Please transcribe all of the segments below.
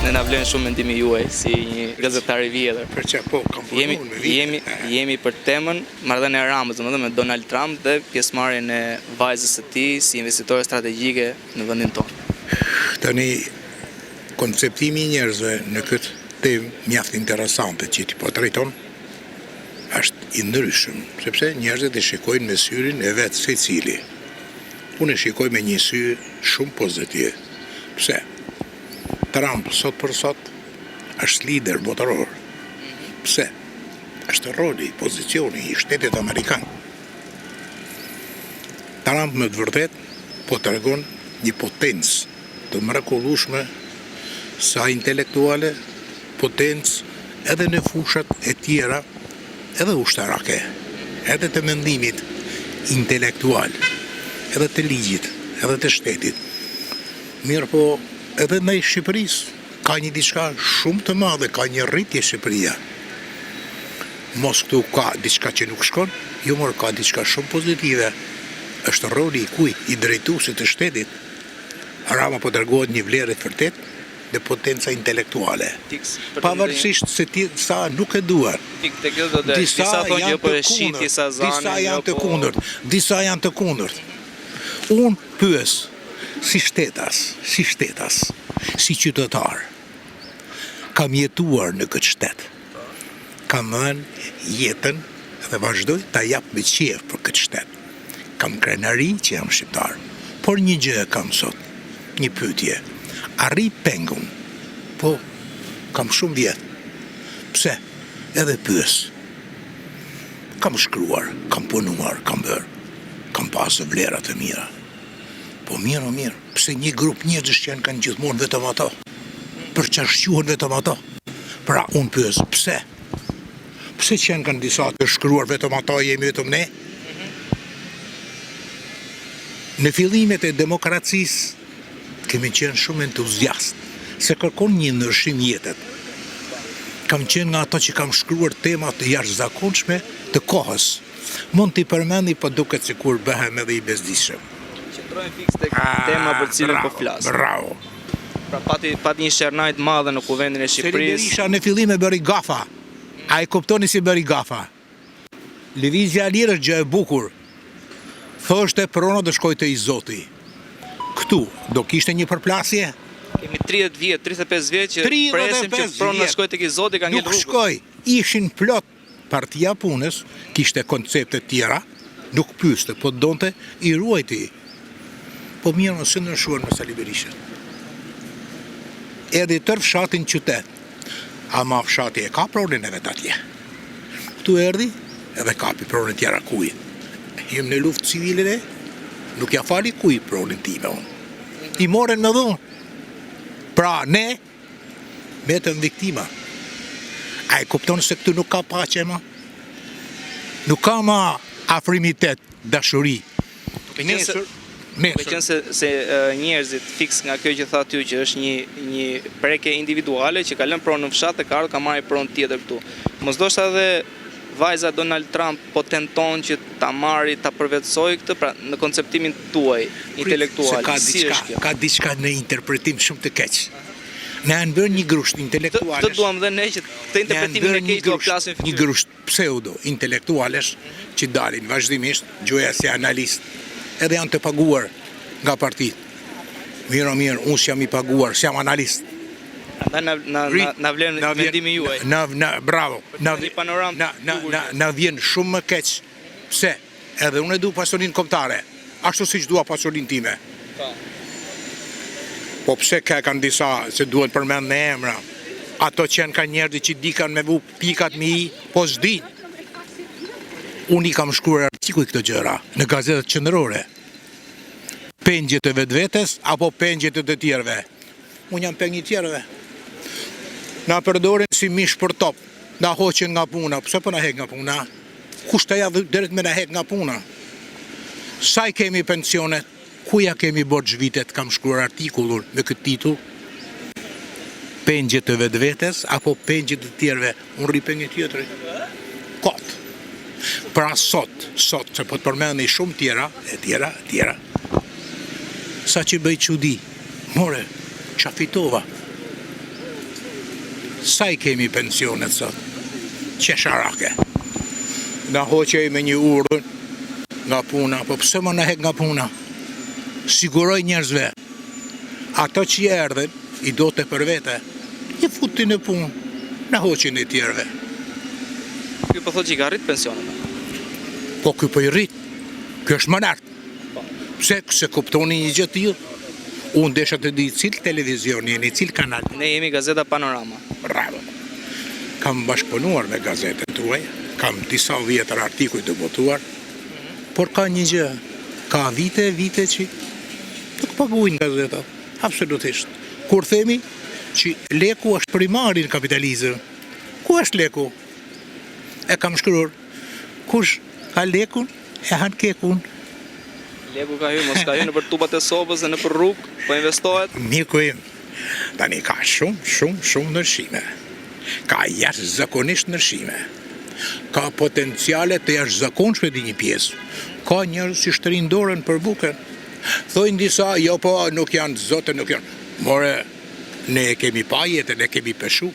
Ne na vlen shumë mendimi juaj si një gazetar I vjetër. Për çfarë po kam punuar me vite. Jemi për temën marrëdhënia e Ramës, domethënë me Donald Trump dhe pjesëmarrjen e vajzës së tij si investitore strategjike në vendin tonë. Tani konceptimi I njerëzve në këtë temë mjaft interesante që ti po trajton është I ndryshëm, sepse njerëzit e shikojnë me syrin e vet secili. Unë e shikoj me një sy shumë pozitiv. Pse? Trump sot për sot është lider botëror. Pse? Është roli, pozicioni I Shtetit Amerikan. Trump me të vërtet po tregon një potencë të mrekullueshme sa intelektuale, potencë edhe në fushat e tjera, edhe ushtarake, edhe të mendimit intelektual, edhe të ligjit, edhe të shtetit. Mirë po, edhe në Shqipërisë ka një diçka shumë të madhe, ka një rritje Shqipëria. Mos këtu ka diçka që nuk shkon, jo mor ka diçka shumë pozitive. Është roli I kujt, I drejtuesit të shtetit. Rama po dërgohet një vlerë të vërtet dhe potenca intelektuale. Pavarësisht se sa nuk e duan. Disa thonë jo po e shit, disa zanë, disa janë të kundërt. Unë pyes si shtetas, si qytetar, kam jetuar në këtë shtet, kam dhënë jetën dhe vazhdoj ta jap me qejf për këtë shtet. Kam krenari që jam shqiptar, por një gjë kam sot, një pyetje. Arri pengun, po kam shumë vjet. Pse? Edhe pyes. Kam shkruar, kam punuar, kam bërë, kam pasur vlera të mira. Po mirë, pse një grup njerëzish që kanë gjithmonë vetëm ato? Për çfarë shquhen vetëm ato? Pra unë pyes, pse? Pse që kanë disa të shkruar vetëm ato, jemi vetëm ne? Në fillimet e demokracisë kemi qenë shumë entuziast se kërkon një ndryshim jetet. Kam qenë nga ato që kam shkruar tema të jashtëzakonshme të kohës. Mund t'i përmendi, po duket sikur bëhem edhe I bezdishëm. Qëndrojmë fiks tek tema për cilën po flas. Bravo. Pra pati një shernajt madhe në kuvendin e Shqipërisë. Berisha në fillim e bëri gafa. A I kuptoni si bëri gafa? Lëvizja lirë është gjë e bukur. Thoshte prono do shkoj te I Zoti. Këtu do kishte një përplasje? Kemi 30 vjet, 35 vjet që presim që prono do shkoj tek I Zoti, ka ngel rrugë. Nuk shkoj. Ishin plot. Partia punës kishte koncepte tjera, nuk pyeste, po donte I ruajti. Po mirë mos ndryshuan me Sali Berisha. Edhe tërë fshatin qytet. Ama fshati e ka pronin e vet atje. Këtu erdhi edhe kapi pronin tjera kuj. Jem në luftë civile, nuk ja fali kuj pronin time unë. I moren me dhunë. Pra ne vetëm viktima. A I kupton se këtu nuk ka paqe ma? Nuk ka ma afrimitet, dashuri. Me qenë se njerëzit fiks nga kjo që tha ty që është një preke individuale që ka lënë pronë në fshat e ka marrë pronë tjetër këtu. Mos ndoshta edhe vajza Donald Trump po tenton që ta marrë, ta përvetsoj këtë, pra në konceptimin tuaj intelektual. Ka diçka në interpretim shumë të keq. Ne anë bërë një grusht intelektualesh. Të duam dhe ne që të interpretimin e keq do plasim fytyrë. Një grusht pseudo intelektualesh që dalin vazhdimisht, gjoja si analist, edhe janë të paguar nga partit. Mirë, unë jam I paguar, jam analist. Na vlen mendimi juaj. Bravo. Na vjen shumë më keq. Pse? Edhe unë e du pasionin kombëtare, ashtu siç dua pasionin time. Po pse kanë disa se duhet përmend në emra. Ato që janë ka njerëzit që dikan me vu pikat me I, po s'din. Unë I kam shkruar artikuj këto gjëra në gazetat qendrore. Pengjet e vetvetes apo pengjet e të tjerëve. Unë jam peng I tjerëve. Na përdorin si mish për top. Na hoqen nga puna. Pse po na hek nga puna? Kush ta ja drejt me na hek nga puna? Sa I kemi pensionet? Kuja kemi borxh vitet, kam shkruar artikullur me këtë titull. Pengjet të vetvetes apo pengjet të tjerëve. Unë rri pengjet tjetri. Kot. Pra sot, që po të përmendni shumë tjera. Sa që bëj çudi. More, qa fitova. sa i kemi pensionet sot? Qesharake. Na hoqej me një urën nga puna, po pse më na hek nga puna? Siguroj njerëzve. Ato që erdhen, i do të për vete, i futin në punë, na hoqin e tjerve. Ky po thotë që i ka rrit pensionet. Po ky po i rrit. Ky është më lart. Pse se kuptoni një gjë të tillë? Unë desha të di cil televizion jeni, cil kanal. Ne jemi Gazeta Panorama. Bravo. Kam bashkëpunuar me gazetën tuaj, kam disa vjetër artikuj të botuar, por ka një gjë, ka vite që nuk paguajnë gazetat, absolutisht. Kur themi që leku është primari në kapitalizëm, ku është leku? E kam shkruar, kush ka lekun, e han kekun. Leku ka hyrë, mos ka hyrë në për tubat e sobës dhe në për rrugë, po investohet. Miku im, tani ka shumë ndryshime. Ka jashtëzakonisht ndryshime. Ka potenciale të jashtëzakonshme di një pjesë. Ka njerëz që shtrin dorën për bukën. Thojnë disa, jo po, nuk janë zote, nuk janë. More, ne e kemi pa jetën, e kemi peshu.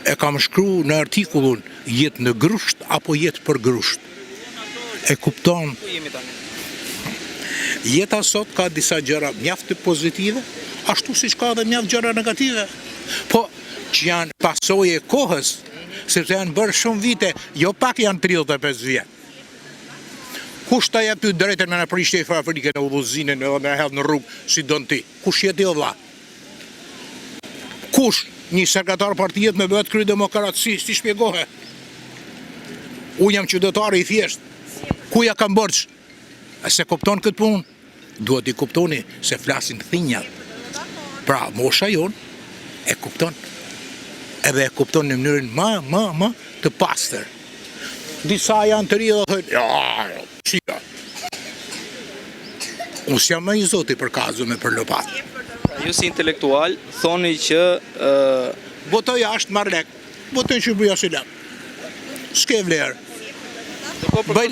E kam shkru në artikullun jetë në grusht apo jetë për grusht. E kupton. Ku jemi tani? Jeta sot ka disa gjëra mjaft të pozitive, ashtu siç ka dhe mjaft gjëra negative. Po që janë pasojë e kohës, sepse janë bërë shumë vite, jo pak janë 35 vjet. Kush ta jep ty drejtën me na prishte në Afrikën në udhëzimin edhe me hedh në rrugë si don ti? Kush je ti o vlla? Kush? Një sekretar partijet me bëhet kry demokratësi, si shpjegohe? Unë jam qytetari i thjesht. Ku ja kam borç? A se kupton këtë punë? Duhet i kuptoni se flasin thinjat. Pra, mosha jonë e kupton. Edhe e kupton në mënyrën më të pastër. Disa janë të ri dhe thënë, ja, qika. Unë s'jam më i zoti për kazu me për lopat. Ju si intelektual, thoni që... Botoj jashtë marrë lek, botoj në Shqipëria si lek. S'ke vlerë. Bëj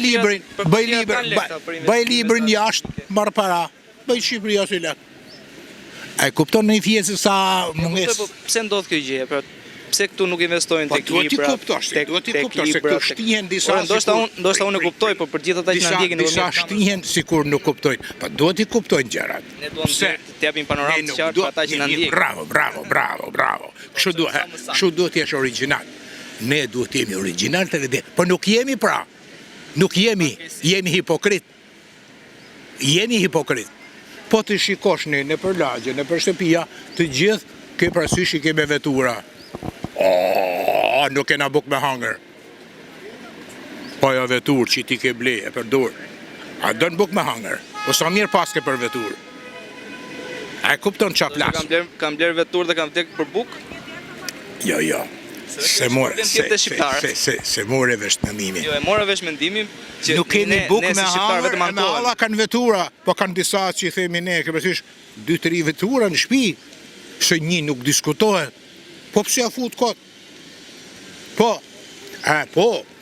librin jashtë, marrë para, bëj Shqipëria si lek. A e kupton në një fjesë sa munges? Pse ndodh kjo gjë? Pra, pse këtu nuk investojnë tek libra? Duhet i kuptosh se këtu shtihen disa... Ndoshta unë e kuptoj, por për gjithë ata që na ndjekin... Disa shtihen sikur nuk kuptojnë, pa duhet i kuptojnë gjërat. Ne duam të japim panoramë të qartë për ata që na ndjekin. Bravo. Kështu duhet të jesh origjinal. Ne duhet të jemi origjinal të vetë, por nuk jemi pra. Nuk jemi hipokrit. Po të shikosh në për lagje, në për shtëpia, të gjithë ke parasysh i keme vetura. Nuk kena buk me hangër. Po jo vetur që ti ke ble e për dorë. A dënë buk me hangër. Po sa mirë paske për vetur. A e kupton qa plas? Kam bler vetur dhe kam vdek për buk? Jo. Se more vesh mendimin. Jo, e more vesh mendimin që nuk keni buk me hangër, me alla kanë vetura, po kanë disa që i themi ne, ke përsysh 2-3 vetura në shtëpi, se një nuk diskutohet. Po pse ja fut kot? Po,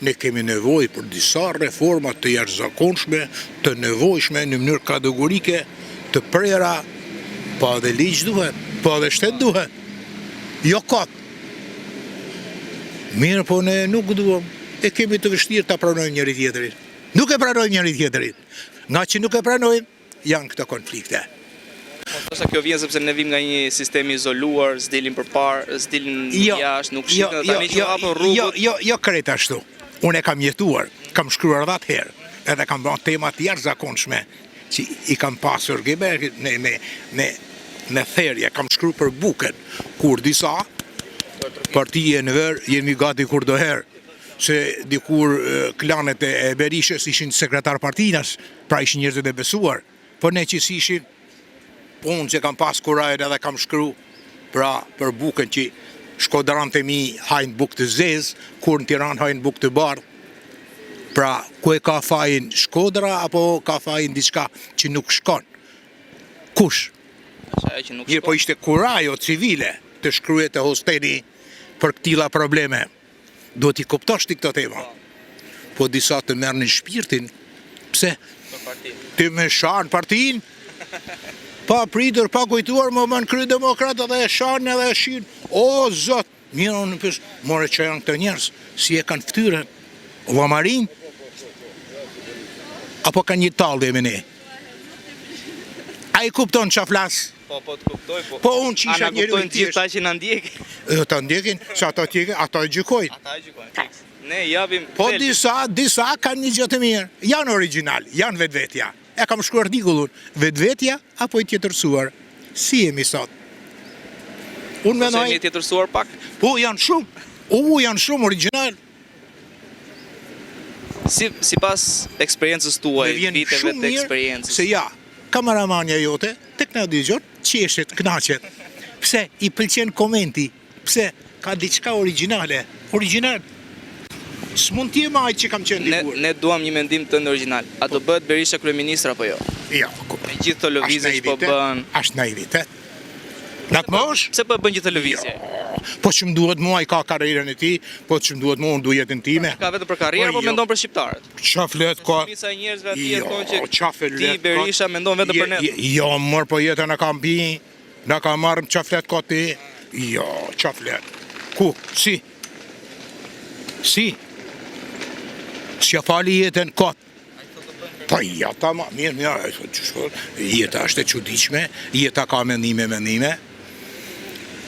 ne kemi nevojë për disa reforma të jashtëzakonshme, të nevojshme në mënyrë kategorike, të prera, po edhe ligj duhet, po edhe shtet duhet. Jo kot. Mirë, po ne nuk duam. E kemi të vështirë ta pranojmë njëri tjetrin. Nuk e pranojmë njëri tjetrin. Nga që nuk e pranojmë, janë këto konflikte. Ndoshta kjo vjen sepse ne vim nga një sistem i izoluar, s'dilin përpara, s'dilin jashtë, nuk shihen tani që hapën rrugët. Jo krejt ashtu. Unë e kam jetuar, kam shkruar 10 herë, edhe kam bërë tema të jashtëzakonshme që i kam pasur në therje, kam shkruar për bukën, kur disa partije në verë jemi gati kur do herë, se dikur klanet e Berishës ishin sekretar partinas, pra ishin njerëzit e besuar, po ne që ishin unë që kam pas kurajnë edhe kam shkru pra për bukën që shkodran të mi hajnë bukë të zezë, kur në Tiranë hajnë bukë të bardhë. Pra, ku e ka fajin Shkodra apo ka fajin diçka që nuk shkon? Kush? Mirë, po ishte kurajo civile të shkruhet të hosteni për këtilla probleme. Do t'i kuptosh ti këto tema. Po disa të merë në shpirtin, pse? Ti me shanë partin? pa pritur, pa kujtuar, më bën kry demokrat edhe e shanë edhe e shinë. O, zot, mirë në pësh, more që janë këto njerës, si e kanë ftyrën, vamarin, apo kanë një talë me ne. A i kupton që a flasë? Po të kuptoj, po. Po unë që isha njeri kuptojnë gjithë ta që na ndjekin. Ta ndjekin, se ata tjekin, ata e gjykojnë. Ata e gjykojnë. Ne japim. Po disa kanë një gjë të mirë. Janë original, janë vetvetja. E kam shkruar artikullun, vetvetja apo i tjetërsuar. Si jemi sot? Unë mendoj. Jemi tjetërsuar pak. Po janë shumë. Janë shumë original. Sipas eksperiencës tuaj, viteve të eksperiencës. Se ja, kameramania jote, tek na dëgjon, qeshet, kënaqet. Pse i pëlqen komenti? Pse ka diçka originale? Original. S'mund t'je maj që kam qenë dikur. Ne duam një mendim tënd original. A do bëhet Berisha kryeministër apo jo? Jo. Me gjithë të lëvizje që po bën. Ashtë naivitet. Në të mosh? Pse po bën gjithë të lëvizje? Po që më duhet mua, i ka karrierën e ti, po që më duhet mua, unë du jetën time. Ka vetëm për karrierë, po mendon për shqiptarët? Qa flet ka? Shumica e njerëzve atje thonë që ti Berisha mendon vetëm për ne. Jo, mërë po jetën e kam pi, në ka marrë qa flet ka ti. Jo, qa flet. Ku? Si? S'ja fali jetën kot. Pa jeta ma, mirë, jeta është e çuditshme, jeta ka mendime.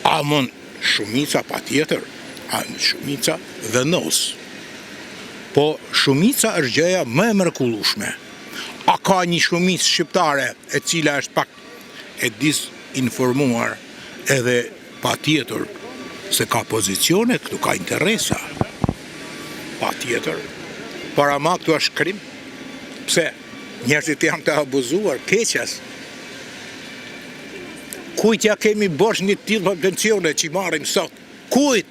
A mund shumica pa tjetër, shumica vendos. Po shumica është gjëja më e mrekullueshme. A ka një shumicë shqiptare e cila është pak e disinformuar edhe pa tjetër se ka pozicione, këtu ka interesa. Pa tjetër. Para ma këtu është krim. Pse? Njerëzit janë të abuzuar, keqas. Kujt ja kemi bosh një tillë pensione që i marrim sot? Kujt?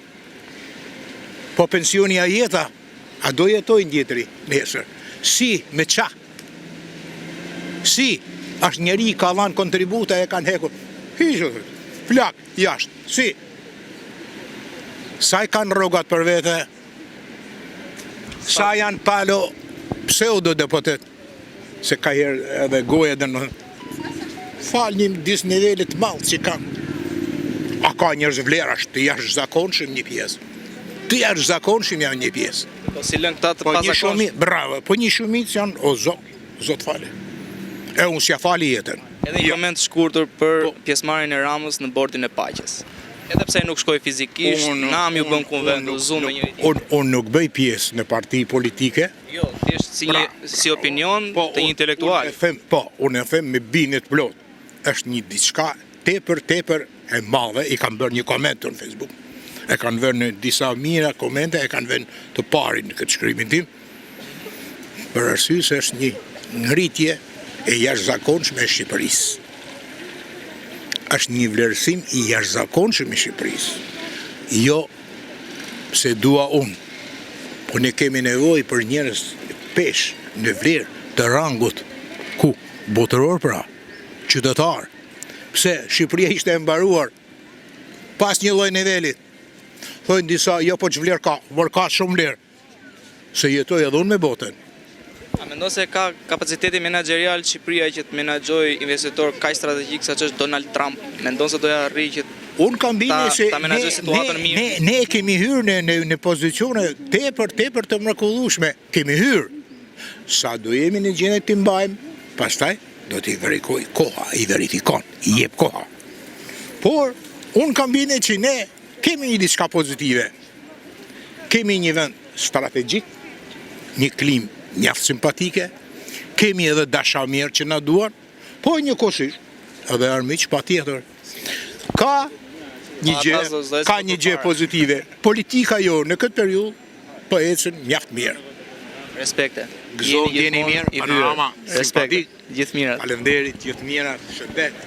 Po pensioni a jeta? A do jetoj njëtëri nesër? Si? Me qa? Si? Ashtë njeri ka dhanë kontributa e kanë hekur. Hishë, plak, jashtë. Si? Sa i kanë rrogat për vete? Sa janë palo pseudo deputet? Se ka herë edhe goja dhe në falë një disë nivellit malë që kanë. A ka njërës vlerash të jashtë zakonshëm një pjesë. Të jashtë zakonshëm janë një pjesë. Po si lën këta të pazakonshëm. Bravo, po një shumicë janë, o zot fale. E unë s'ja fali jetën. Edhe një koment shkurtër për pjesëmarrjen e Ramës në bordin e paqes. Edhe pse nuk shkoj fizikisht, nam ju bën konvendozuar me njëri tjetrin. Unë nuk bëj pjesë në parti politike. Jo, thjesht si opinion të një intelektual. Unë e them me binet plot. Është një diçka tepër e madhe, i kanë bërë një koment në Facebook. E kanë vënë në disa mira komente, e kanë vënë të parin në këtë shkrimin tim. Për arsye se është një ngritje e jashtëzakonshme e Shqipërisë. Është një vlerësim i jashtëzakonshëm i Shqipërisë. Jo se dua unë, po ne kemi nevojë për njerëz pesh në vlerë të rangut ku botëror pra, qytetar. Pse Shqipëria ishte e mbaruar pas një lloj nivelit. Thonë disa, jo po që vlerë ka, por ka shumë vlerë. Se jetoj edhe unë me botën. A mendon se ka kapaciteti menaxherial Shqipëria që të menaxhojë investitor kaq strategjik sa që është Donald Trump? Mendon se do ja arrijë që unë kam bine se ta menaxhojë situatën mirë? Ne kemi hyrë në pozicione tepër të mrekullueshme. Kemi hyrë. Sa do jemi në gjendje të mbajmë, pastaj do t'i verifikoj koha, i verifikon, i jep koha. Por unë kam bine që ne kemi një diçka pozitive. Kemi një vend strategjik, një klimë mjaft simpatike, kemi edhe dashamirë që na duan, po një kosisht edhe armiq pa tjetër. Ka një gjë pozitive. Politika jo në këtë periudhë po ecën mjaft mirë. Respekte. Gëzon, jeni mirë, panorama, respekt. Gjithë mirat. Faleminderit, gjithë mira, shëndet.